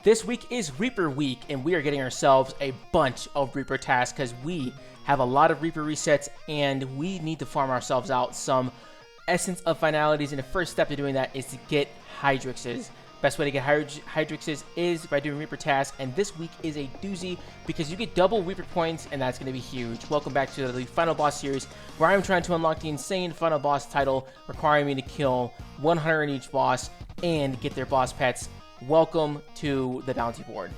This week is Reaper week, and we are getting ourselves a bunch of Reaper tasks because we have a lot of Reaper resets, and we need to farm ourselves out some Essence of Finalities, and the first step to doing that is to get Hydrixes. Best way to get Hydrixes is by doing Reaper tasks, and this week is a doozy because you get double Reaper points, and that's going to be huge. Welcome back to the Final Boss series, where I'm trying to unlock the insane Final Boss title, requiring me to kill 100 in each boss and get their boss pets. Welcome to the bounty board.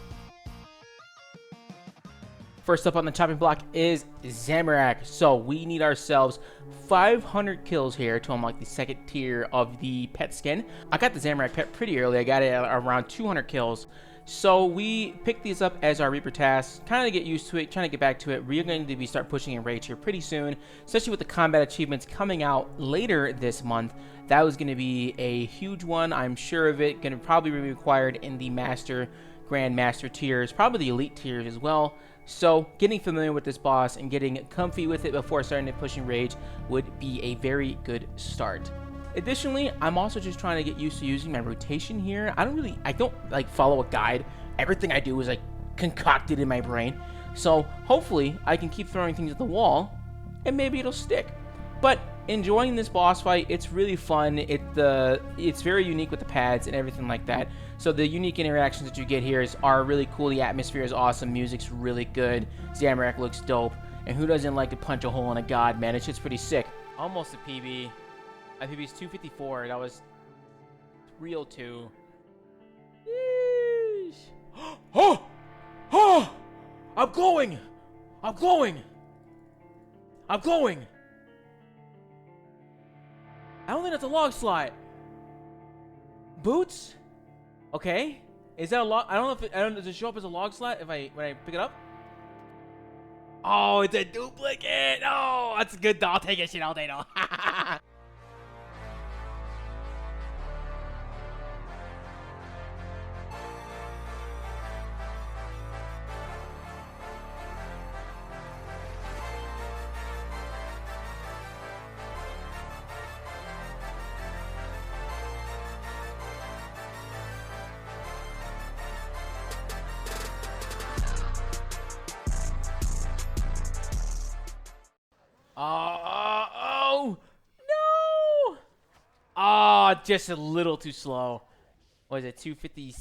First up on the chopping block is Zamorak. So we need ourselves 500 kills here to unlock the second tier of the pet skin. I got the Zamorak pet pretty early. I got it at around 200 kills. So we picked these up as our Reaper tasks, kind of get used to it, trying to get back to it. We're going to be start pushing in rage here pretty soon, especially with the combat achievements coming out later this month. That was going to be a huge one, I'm sure of it. Going to probably be required in the Master, Grandmaster tiers, probably the Elite tiers as well. So getting familiar with this boss and getting comfy with it before starting to push in rage would be a very good start. Additionally, I'm also just trying to get used to using my rotation here. I don't like follow a guide. Everything I do is like concocted in my brain. So hopefully I can keep throwing things at the wall and maybe it'll stick. But enjoying this boss fight, it's really fun. It's very unique with the pads and everything like that. So the unique interactions that you get here are really cool. The atmosphere is awesome. Music's really good. Zamorak looks dope. And who doesn't like to punch a hole in a god, man? It's just pretty sick. Almost a PB. My PB's 254. That was 302. Yeesh. Oh! Oh! I'm going! I'm going! I'm going! I don't think that's a log slide. Boots? Okay. Is that a log? I don't know if does it show up as a log slide when I pick it up? Oh, it's a duplicate. Oh, that's good though. I'll take it shit all day though. Oh, no! Oh, just a little too slow. What is it, 250?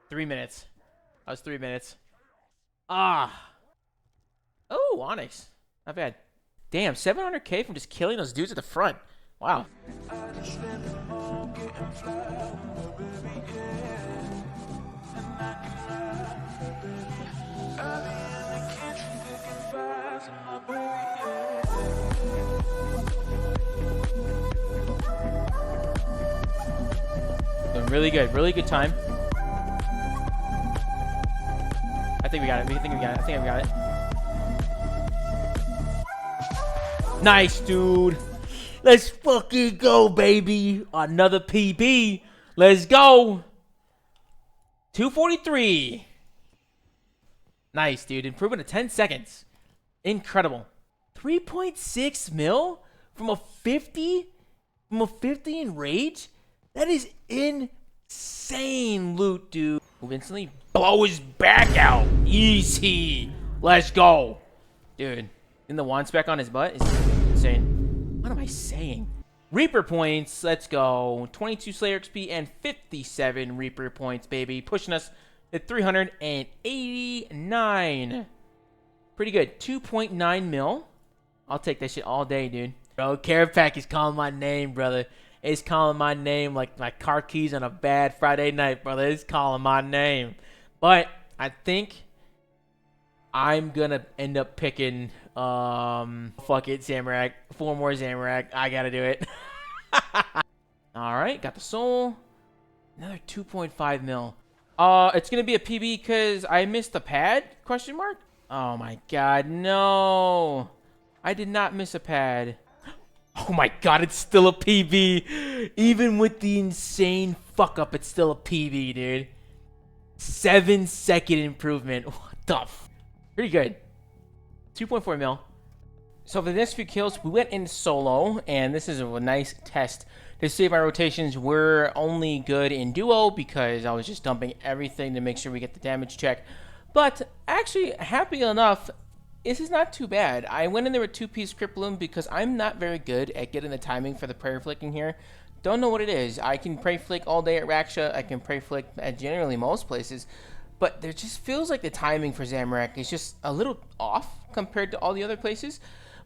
3 minutes. That was 3 minutes. Ah. Oh, Onyx. Not bad. Damn, 700k from just killing those dudes at the front. Wow. Doing really good time. I think we got it. I think we got it. Nice, dude. Let's fucking go, baby. Another PB. Let's go. 243. Nice, dude. Improvement of 10 seconds. Incredible. 3.6 mil from a 50? From a 50 in rage? That is insane loot, dude. Move instantly. Blow his back out. Easy. Let's go. Dude. And the wand spec on his butt is insane. What am I saying? Reaper points. Let's go. 22 Slayer XP and 57 Reaper points, baby. Pushing us at 389. Pretty good. 2.9 mil. I'll take that shit all day, dude. Bro, Care Pack is calling my name, brother. It's calling my name like my car keys on a bad Friday night, brother. It's calling my name. But I think I'm gonna end up picking fuck it, Zamorak. 4 more Zamorak. I gotta do it. Alright, got the soul. Another 2.5 mil. It's gonna be a PB because I missed the pad? Question mark? Oh my god, no. I did not miss a pad. Oh my god, it's still a PB. Even with the insane fuck up, it's still a PB, dude. 7-second improvement. What the f? Pretty good. 2.4 mil. So for the next few kills, we went in solo, and this is a nice test To save my rotations, we're only good in duo because I was just dumping everything to make sure we get the damage check. But actually, happy enough, this is not too bad. I went in there with 2-piece Crypt Bloom because I'm not very good at getting the timing for the prayer flicking here. Don't know what it is. I can pray flick all day at Raksha. I can pray flick at generally most places. But there just feels like the timing for Zamorak is just a little off compared to all the other places.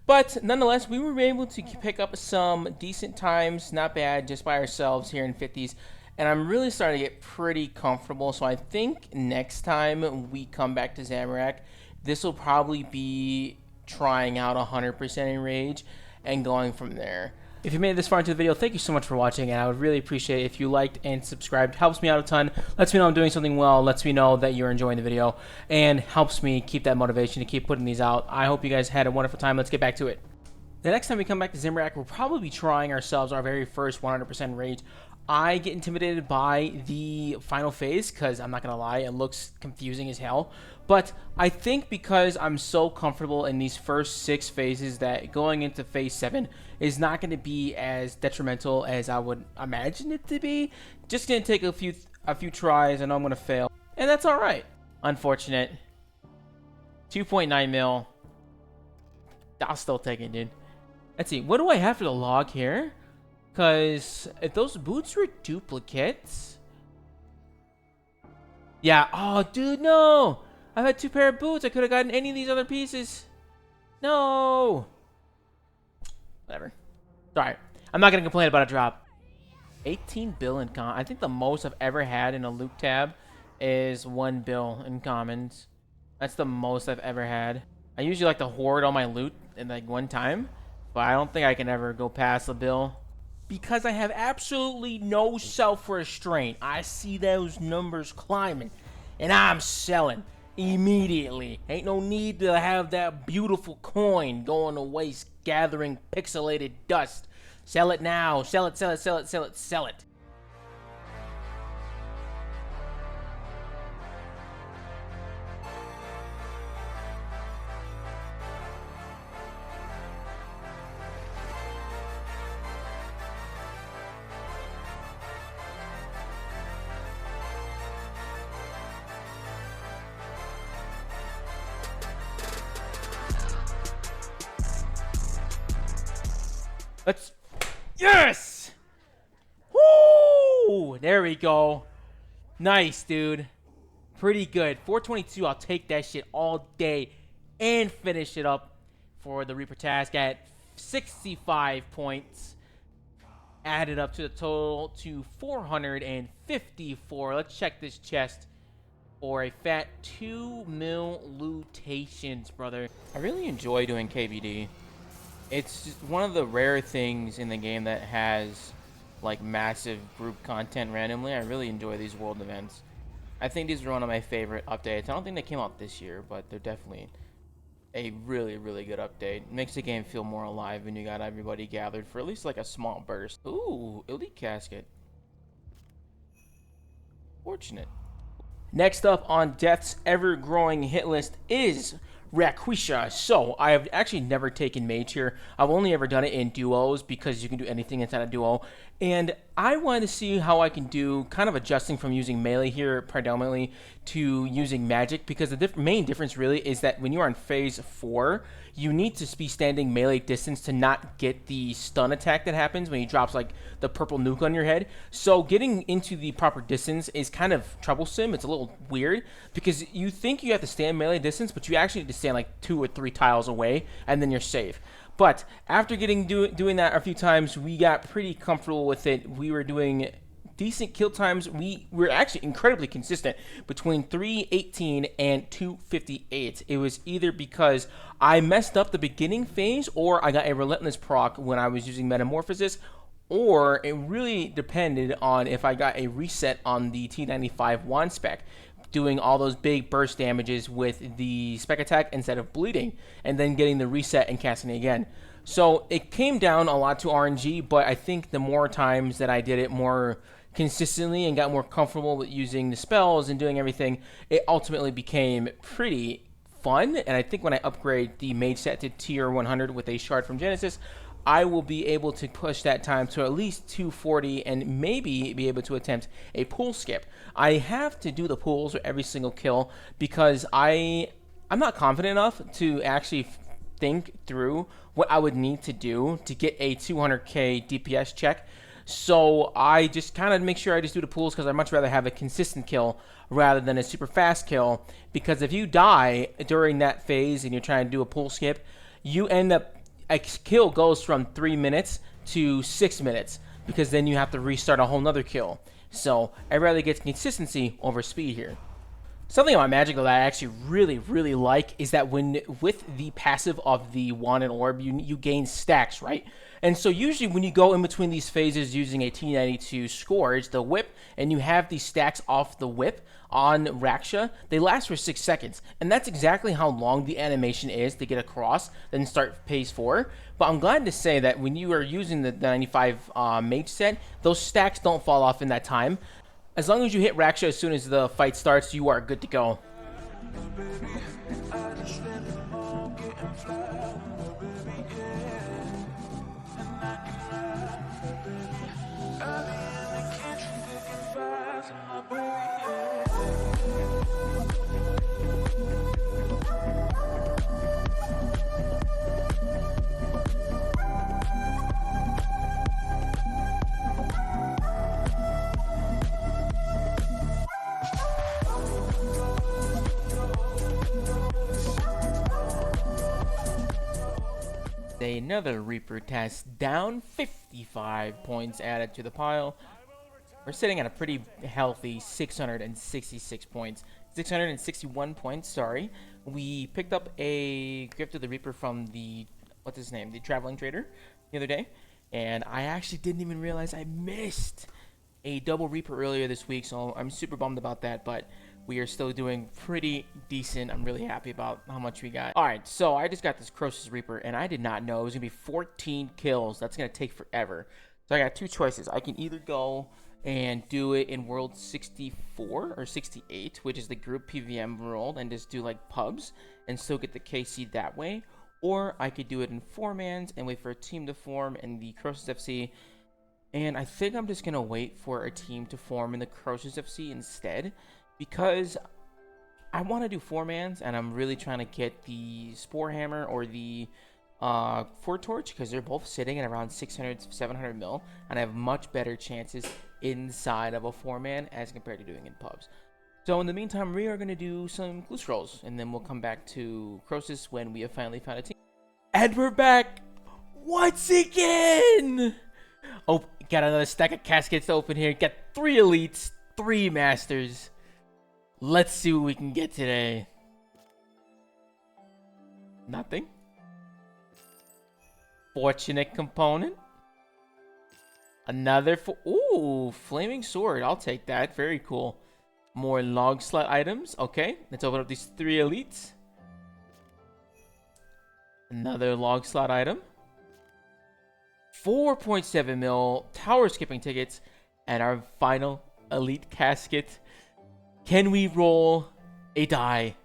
But nonetheless, we were able to pick up some decent times, not bad, just by ourselves here in 50s. And I'm really starting to get pretty comfortable. So I think next time we come back to Zamorak, this will probably be trying out 100% in Rage and going from there. If you made it this far into the video, thank you so much for watching, and I would really appreciate it if you liked and subscribed. It helps me out a ton, lets me know I'm doing something well, lets me know that you're enjoying the video, and helps me keep that motivation to keep putting these out. I hope you guys had a wonderful time. Let's get back to it. The next time we come back to Zamorak, we'll probably be trying ourselves our very first 100% Rage. I get intimidated by the final phase because I'm not going to lie, it looks confusing as hell. But I think because I'm so comfortable in these first 6 phases that going into phase 7 is not going to be as detrimental as I would imagine it to be. Just going to take a few tries and I'm going to fail. And that's all right. Unfortunate. 2.9 mil. I'll still take it, dude. Let's see. What do I have for the log here? Because if those boots were duplicates... Yeah. Oh, dude, no. I've had 2 pair of boots. I could have gotten any of these other pieces. No. Whatever. Alright. I'm not going to complain about a drop. 18 bill in common. I think the most I've ever had in a loot tab is 1 bill in commons. That's the most I've ever had. I usually like to hoard all my loot in like one time. But I don't think I can ever go past a bill. Because I have absolutely no self-restraint. I see those numbers climbing. And I'm selling immediately. Ain't no need to have that beautiful coin going to waste gathering pixelated dust. Sell it now. Sell it, sell it, sell it, sell it, sell it. Let's... Yes! Woo! There we go. Nice, dude. Pretty good. 422, I'll take that shit all day and finish it up for the Reaper task at 65 points. Added up to the total to 454. Let's check this chest for a fat 2 mil lootations, brother. I really enjoy doing KBD. It's just one of the rare things in the game that has like massive group content randomly. I really enjoy these world events. I think these are one of my favorite updates. I don't think they came out this year, but they're definitely a really, really good update. It makes the game feel more alive when you got everybody gathered for at least like a small burst. Ooh, elite casket. Fortunate. Next up on Death's ever-growing hit list is Raksha. So I have actually never taken mage here. I've only ever done it in duos because you can do anything inside a duo. And I wanted to see how I can do kind of adjusting from using melee here predominantly to using magic, because the main difference really is that when you are in phase 4, you need to be standing melee distance to not get the stun attack that happens when he drops like the purple nuke on your head. So getting into the proper distance is kind of troublesome. It's a little weird because you think you have to stand melee distance, but you actually need to stand like 2 or 3 tiles away and then you're safe. But after doing that a few times, we got pretty comfortable with it. We were doing decent kill times. We were actually incredibly consistent between 318 and 258. It was either because I messed up the beginning phase or I got a relentless proc when I was using Metamorphosis, or it really depended on if I got a reset on the T95 wand spec, doing all those big burst damages with the spec attack instead of bleeding, and then getting the reset and casting it again. So it came down a lot to RNG, but I think the more times that I did it more consistently and got more comfortable with using the spells and doing everything, it ultimately became pretty fun. And I think when I upgrade the mage set to tier 100 with a shard from Genesis, I will be able to push that time to at least 240 and maybe be able to attempt a pool skip. I have to do the pools for every single kill because I'm not confident enough to actually think through what I would need to do to get a 200k DPS check. So I just kind of make sure I just do the pools because I'd much rather have a consistent kill rather than a super fast kill. Because if you die during that phase and you're trying to do a pool skip, you end up, a kill goes from 3 minutes to 6 minutes because then you have to restart a whole nother kill. So I'd rather get consistency over speed here. Something about Magic that I actually really like is that with the passive of the Wand and Orb, you gain stacks, right? And so usually when you go in between these phases using a T92 Scourge, the whip, and you have these stacks off the whip on Raksha, they last for 6 seconds. And that's exactly how long the animation is to get across, then start phase 4. But I'm glad to say that when you are using the 95 Mage set, those stacks don't fall off in that time. As long as you hit Raksha as soon as the fight starts, you are good to go. Another Reaper test down, 55 points added to the pile. We're sitting at a pretty healthy 666 points. 661 points, sorry. We picked up a Gift of the Reaper from the, what's his name, the Traveling Trader the other day. And I actually didn't even realize I missed a double Reaper earlier this week, so I'm super bummed about that, but we are still doing pretty decent. I'm really happy about how much we got. All right, so I just got this Croesus Reaper, and I did not know it was going to be 14 kills. That's going to take forever. So I got two choices. I can either go and do it in World 64 or 68, which is the group PVM world, and just do like pubs and still get the KC that way. Or I could do it in 4-mans and wait for a team to form in the Croesus FC. And I think I'm just going to wait for a team to form in the Croesus FC instead, because I want to do 4-mans, and I'm really trying to get the Spore Hammer or the Fort Torch, because they're both sitting at around 600 to 700 mil, and I have much better chances inside of a 4-man as compared to doing in pubs. So in the meantime, we are going to do some clue scrolls, and then we'll come back to Croesus when we have finally found a team. And we're back once again! Oh, got another stack of caskets open here. Got 3 elites, 3 masters. Let's see what we can get today. Nothing. Fortunate component. Another ooh, flaming sword. I'll take that. Very cool. More log slot items. Okay, let's open up these 3 elites. Another log slot item. 4.7 mil tower skipping tickets, and our final elite casket. Can we roll a die?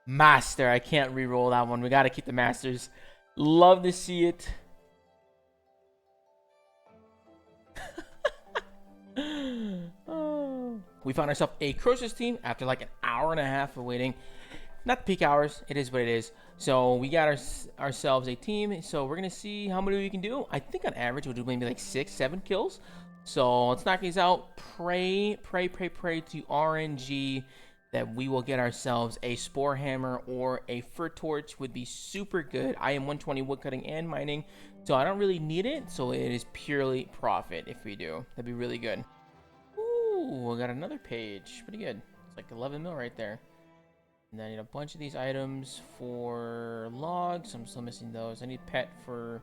Master. I can't re-roll that one. We got to keep the masters. Love to see it. Oh. We found ourselves a Croesus team after like an hour and a half of waiting. Not peak hours. It is what it is. So we got ourselves a team. So we're going to see how many we can do. I think on average we'll do maybe like 6-7 kills. So let's knock these out. Pray to RNG that we will get ourselves a Spore Hammer or a Fur Torch. Would be super good. I am 120 woodcutting and mining, so I don't really need it. So it is purely profit if we do. That'd be really good. Ooh, I got another page. Pretty good. It's like 11 mil right there. And then I need a bunch of these items for logs. I'm still missing those. I need pet for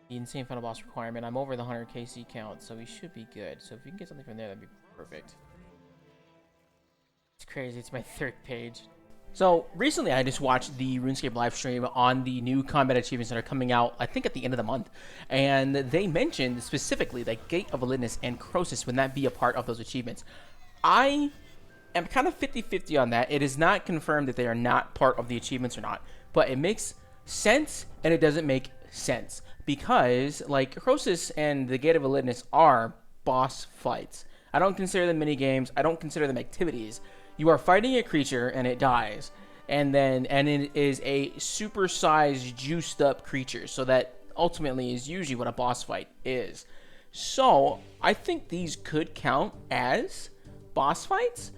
the insane final boss requirement. I'm over the 100 KC count, so we should be good. So if we can get something from there, that'd be perfect. It's crazy. It's my 3rd page. So recently I just watched the RuneScape live stream on the new combat achievements that are coming out, I think at the end of the month. And they mentioned specifically that Gate of Elidness and Croesus would not be a part of those achievements. I am kind of 50-50 on that. It is not confirmed that they are not part of the achievements or not, but it makes sense and it doesn't make sense because, like, Croesus and the Gate of Elidness are boss fights. I don't consider them mini games. I don't consider them activities. You are fighting a creature and it dies, and it is a supersized, juiced up creature. So that ultimately is usually what a boss fight is. So I think these could count as boss fights,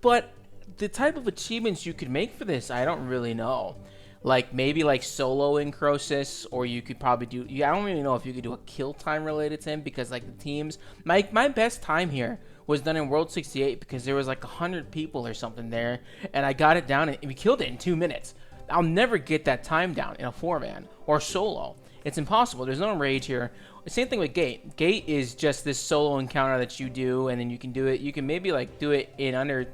but the type of achievements you could make for this, I don't really know. Like, maybe like soloing Croesus, or you could probably do, I don't really know if you could do a kill time related to him, because like the teams, my best time here was done in World 68 because there was like 100 people or something there, and I got it down and we killed it in 2 minutes. I'll never get that time down in a 4-man or solo. It's impossible. There's no rage here. Same thing with Gate. Gate is just this solo encounter that you do, and then you can do it. You can maybe like do it in under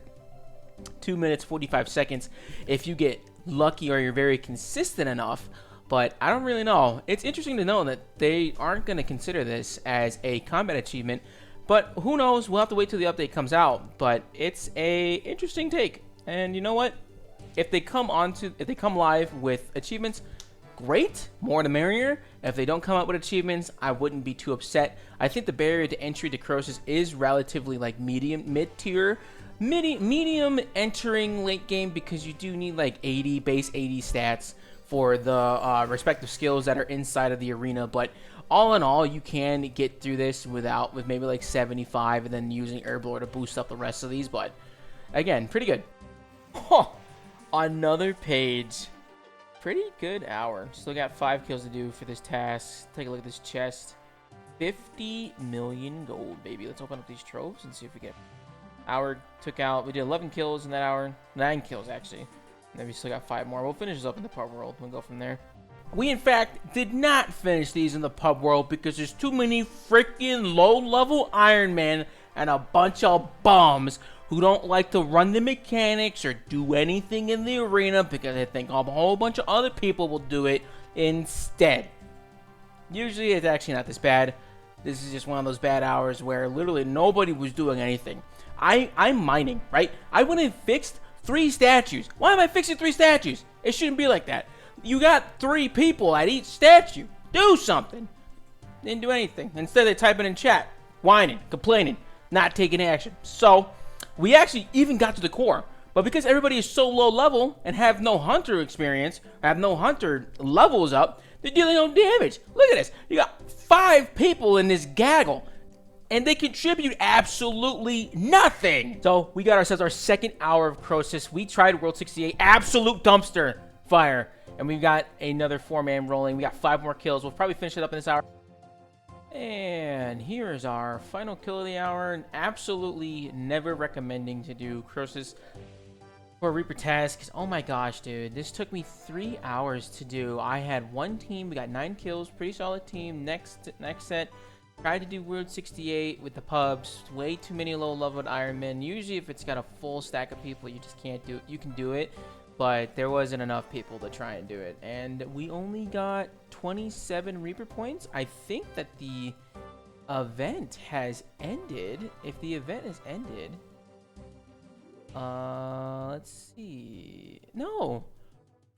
2 minutes 45 seconds if you get lucky or you're very consistent enough, but I don't really know. It's interesting to know that they aren't going to consider this as a combat achievement, but who knows? We'll have to wait till the update comes out. But it's a interesting take, and you know what? If they come live with achievements, great, more the merrier. If they don't come up with achievements, I wouldn't be too upset. I think the barrier to entry to Croesus is relatively like mid-tier. Medium entering late game, because you do need like base 80 stats for the respective skills that are inside of the arena. But all in all, you can get through this with maybe like 75, and then using Herblore to boost up the rest of these. But again, pretty good. Huh. Another page. Pretty good hour. Still got 5 kills to do for this task. Take a look at this chest. 50 million gold, baby. Let's open up these troves and see if we get. Hour took out, we did 11 kills in that hour, 9 kills actually, and then we still got 5 more. We'll finish this up in the pub world. We'll go from there. We in fact did not finish these in the pub world because there's too many freaking low-level Iron Man and a bunch of bums who don't like to run the mechanics or do anything in the arena because they think a whole bunch of other people will do it instead. Usually it's actually not this bad. This is just one of those bad hours where literally nobody was doing anything. I'm mining, right? I went and fixed 3 statues. Why am I fixing 3 statues? It shouldn't be like that. You got 3 people at each statue. Do something. Didn't do anything. Instead, they type it in chat. Whining, complaining, not taking action. So, we actually even got to the core. But because everybody is so low level and have no hunter experience, have no hunter levels up, they're dealing no damage. Look at this. You got 5 people in this gaggle, and they contribute absolutely nothing. So we got ourselves our 2nd hour of Croesus. We tried World 68, absolute dumpster fire. And we've got another 4-man rolling. We got 5 more kills. We'll probably finish it up in this hour. And here's our final kill of the hour. And absolutely never recommending to do Croesus for Reaper task. Oh my gosh, dude. This took me 3 hours to do. I had 1 team. We got 9 kills. Pretty solid team. Next set. Tried to do World 68 with the pubs. Way too many low-leveled Iron Men. Usually if it's got a full stack of people, you just can't do it. You can do it, but there wasn't enough people to try and do it. And we only got 27 Reaper points. I think that the event has ended. If the event has ended... let's see... No!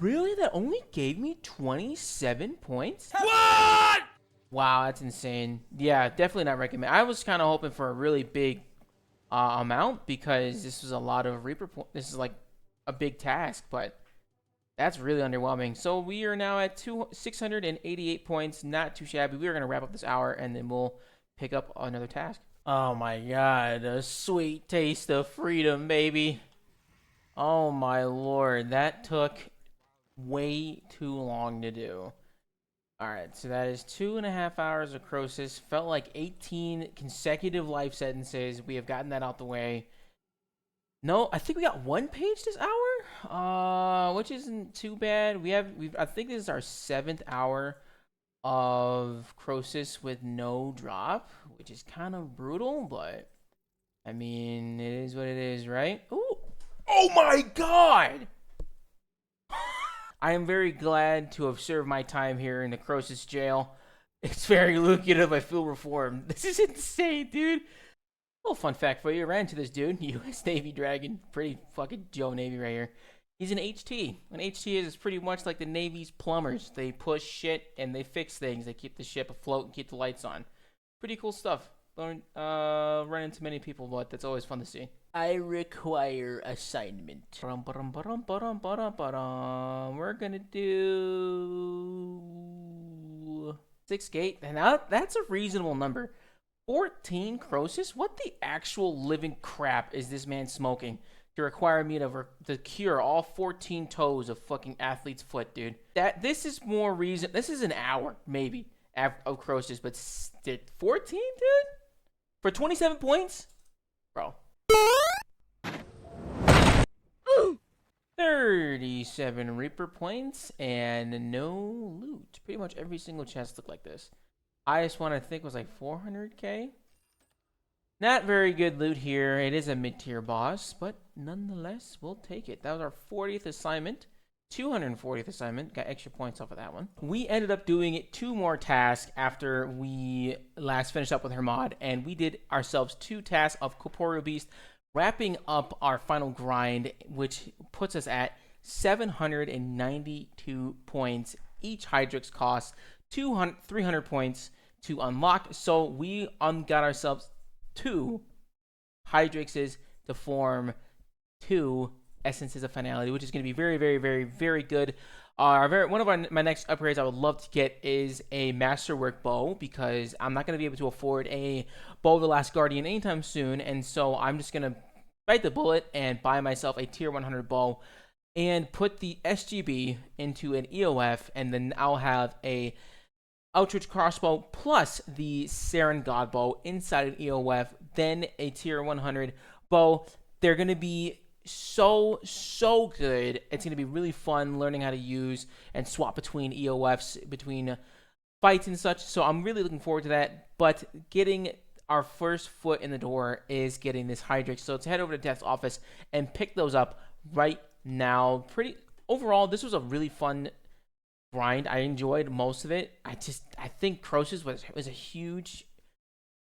Really? That only gave me 27 points? What?! Wow, that's insane. Yeah, definitely not recommend. I was kind of hoping for a really big amount because this was a lot of Reaper points. This is like a big task, but that's really underwhelming. So we are now at 688 points. Not too shabby. We are going to wrap up this hour, and then we'll pick up another task. Oh my god, a sweet taste of freedom, baby. Oh my lord, that took way too long to do. Alright, so that is 2.5 hours of Croesus. Felt like 18 consecutive life sentences. We have gotten that out the way. No, I think we got 1 page this hour, which isn't too bad. I think this is our 7th hour of Croesus with no drop, which is kind of brutal, but I mean, it is what it is, right? Ooh. Oh my god! I am very glad to have served my time here in the Croesus jail. It's very lucrative. I feel reformed. This is insane, dude. Little fun fact for you. I ran into this dude, U.S. Navy Dragon. Pretty fucking Joe Navy right here. He's an HT. An HT is pretty much like the Navy's plumbers. They push shit and they fix things. They keep the ship afloat and keep the lights on. Pretty cool stuff. Don't run into many people, but that's always fun to see. I require assignment. We're gonna do 6 gate. And now that's a reasonable number. 14 Croesus? What the actual living crap is this man smoking to require me to cure all 14 toes of fucking athlete's foot, dude? This is more reason. This is an hour, maybe, of Croesus, but 14, dude? For 27 points? Bro. 37 Reaper points and no loot. Pretty much every single chest looked like this. Highest one I think was like 400k. Not very good loot here. It is a mid-tier boss, but nonetheless, we'll take it. That was our 40th assignment. 240th assignment. Got extra points off of that one. We ended up doing 2 more tasks after we last finished up with her mod, and we did ourselves 2 tasks of Corporeal Beast, wrapping up our final grind, which puts us at 792 points. Each Hydrix costs 300 points to unlock. So we got ourselves 2 Hydrixes to form 2 Essences of Finality, which is going to be very, very, very, very good. One of my next upgrades I would love to get is a Masterwork bow, because I'm not going to be able to afford a Bow of the Last Guardian anytime soon, and so I'm just going to bite the bullet and buy myself a tier 100 bow and put the SGB into an EOF, and then I'll have a Outreach crossbow plus the Saren God bow inside an EOF, then a tier 100 bow. They're going to be so good. It's going to be really fun learning how to use and swap between EOFs, between fights and such. So I'm really looking forward to that. But getting our first foot in the door is getting this Hydrix. So let's head over to Death's office and pick those up right now. Overall, this was a really fun grind. I enjoyed most of it. I think Croesus was a huge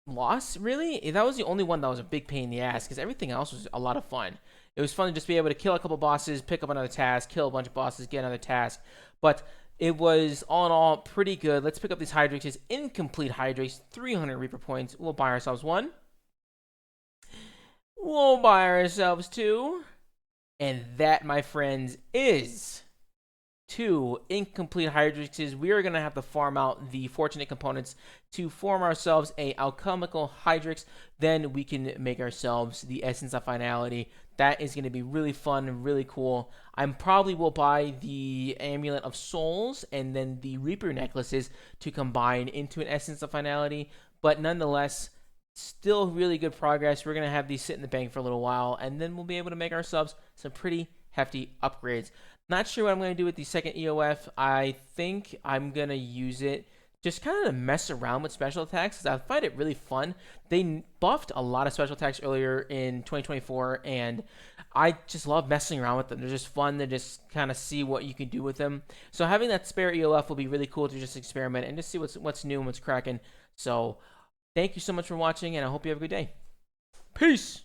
loss, really. That was the only one that was a big pain in the ass, because everything else was a lot of fun. It was fun to just be able to kill a couple bosses, pick up another task, kill a bunch of bosses, get another task. But it was, all in all, pretty good. Let's pick up these Hydrixes. Incomplete Hydrix, 300 Reaper points. We'll buy ourselves 1. We'll buy ourselves 2. And that, my friends, is 2 incomplete Hydrixes. We are going to have to farm out the Fortunate components to form ourselves a Alchemical Hydrix. Then we can make ourselves the Essence of Finality. That is going to be really fun and really cool. I probably will buy the Amulet of Souls and then the Reaper necklaces to combine into an Essence of Finality. But nonetheless, still really good progress. We're going to have these sit in the bank for a little while, and then we'll be able to make ourselves some pretty hefty upgrades. Not sure what I'm going to do with the second EOF. I think I'm going to use it just kind of to mess around with special attacks, because I find it really fun. They buffed a lot of special attacks earlier in 2024, and I just love messing around with them. They're just fun to just kind of see what you can do with them. So having that spare EOF will be really cool to just experiment and just see what's new and what's cracking. So thank you so much for watching, and I hope you have a good day. Peace!